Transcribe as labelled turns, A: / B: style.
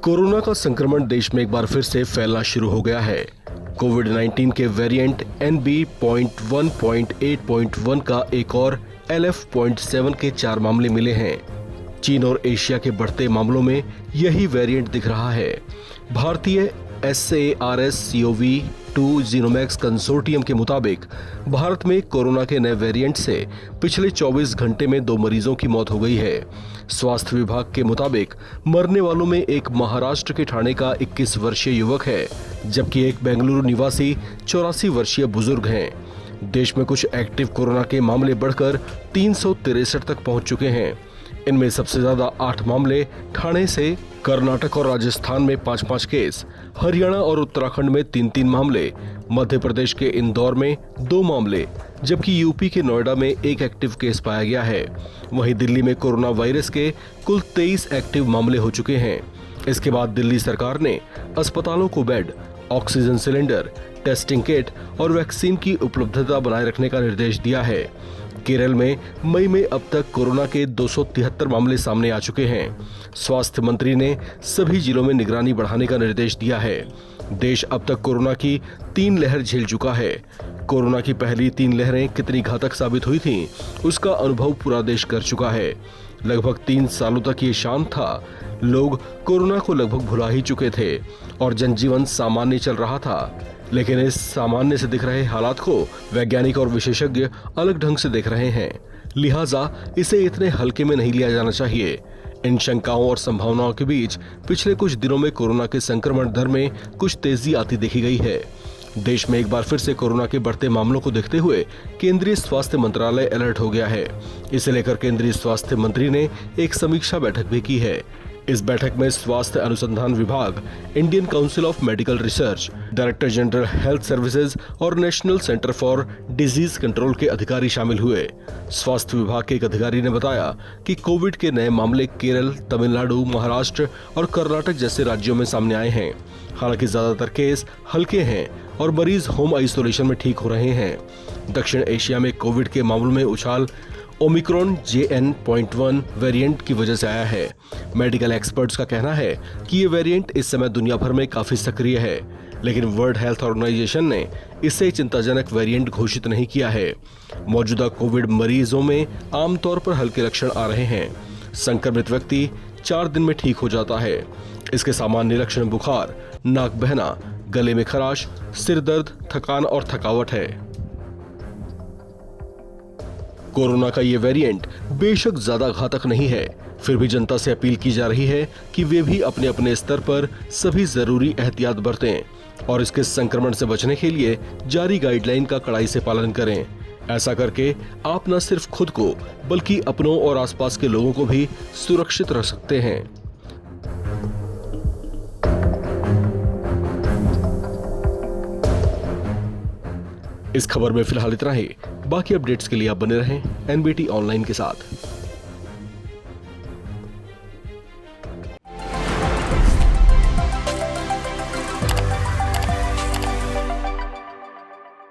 A: Corona का संक्रमण देश में एक बार फिर से फैलना शुरू हो गया है। कोविड-19 के वेरिएंट NB.1.8.1 का एक और LF.7 के 4 मामले मिले हैं। चीन और एशिया के बढ़ते मामलों में यही वेरिएंट दिख रहा है। भारतीय SARS-CoV-2 जीनोमैक्स कंसोर्टियम के मुताबिक भारत में कोरोना के नए वेरिएंट से पिछले 24 घंटे में 2 मरीजों की मौत हो गई है। स्वास्थ्य विभाग के मुताबिक मरने वालों में एक महाराष्ट्र के ठाणे का 21 वर्षीय युवक है, जबकि एक बेंगलुरु निवासी 84 वर्षीय बुजुर्ग हैं। देश में कुछ एक्टिव कोरोना के मामले बढ़कर 363 तक पहुंच चुके हैं। इनमें सबसे ज्यादा 8 मामले ठाणे से, कर्नाटक और राजस्थान में 5-5 केस, हरियाणा और उत्तराखंड में 3-3 मामले, मध्य प्रदेश के इंदौर में 2 मामले, जबकि यूपी के नोएडा में 1 एक्टिव केस पाया गया है। वहीं दिल्ली में कोरोना वायरस के कुल 23 एक्टिव मामले हो चुके हैं। इसके बाद दिल्ली सरकार ने अस्पतालों को bed, oxygen cylinder, testing kit और वैक्सीन की उपलब्धता बनाए रखने का निर्देश दिया है। केरल में मई में अब तक कोरोना के 273 मामले सामने आ चुके हैं। स्वास्थ्य मंत्री ने सभी जिलों में निगरानी बढ़ाने का निर्देश दिया है। देश अब तक कोरोना की 3 लहर झेल चुका है। कोरोना की पहली 3 लहरें कितनी घातक साबित हुई थीं, उसका अनुभव पूरा देश कर चुका है। लगभग 3 सालों तक ये शांत था। लोग कोरोना को लगभग भुला ही चुके थे और जनजीवन सामान्य चल रहा था। लेकिन इस सामान्य से दिख रहे हालात को वैज्ञानिक और विशेषज्ञ अलग ढंग से देख रहे हैं। लिहाजा इसे इतने हल्के में नहीं लिया जाना चाहिए। इन शंकाओं और संभावनाओं के बीच पिछले कुछ दिनों में कोरोना के संक्रमण दर में कुछ तेजी आती देखी गई है। देश में एक बार फिर से कोरोना के बढ़ते मामलों को देखते हुए केंद्रीय स्वास्थ्य मंत्रालय अलर्ट हो गया है। इसे लेकर केंद्रीय स्वास्थ्य मंत्री ने एक समीक्षा बैठक भी की है। इस बैठक में स्वास्थ्य अनुसंधान विभाग, Indian council of medical research, director general health services और national centre for disease control के अधिकारी शामिल हुए। स्वास्थ्य विभाग के एक अधिकारी ने बताया कि कोविड के नए मामले केरल, तमिलनाडु, महाराष्ट्र और कर्नाटक जैसे राज्यों में सामने आए हैं। हालांकि ज्यादातर केस हल्के हैं और मरीज होम आइसोलेशन में ठीक हो रहे हैं। दक्षिण एशिया में कोविड के मामलों में उछाल ओमिक्रॉन JN.1 वेरिएंट की वजह से आया है। मेडिकल एक्सपर्ट्स का कहना है कि ये वेरिएंट इस समय दुनिया भर में काफी सक्रिय है, लेकिन वर्ल्ड हेल्थ ऑर्गेनाइजेशन ने इसे चिंताजनक वेरिएंट घोषित नहीं किया है। मौजूदा कोविड मरीजों में आमतौर पर हल्के लक्षण आ रहे हैं। संक्रमित व्यक्ति 4 दिन में ठीक हो जाता है। इसके सामान्य लक्षण बुखार, नाक बहना, गले में खराश, सिर दर्द, थकान और थकावट है। कोरोना का ये वेरिएंट बेशक ज्यादा घातक नहीं है, फिर भी जनता से अपील की जा रही है कि वे भी अपने अपने स्तर पर सभी जरूरी एहतियात बरतें और इसके संक्रमण से बचने के लिए जारी गाइडलाइन का कड़ाई से पालन करें। ऐसा करके आप न सिर्फ खुद को बल्कि अपनों और आसपास के लोगों को भी सुरक्षित रख सकते हैं। इस खबर में फिलहाल इतना ही। बाकी अपडेट्स के लिए आप बने रहें NBT ऑनलाइन के साथ।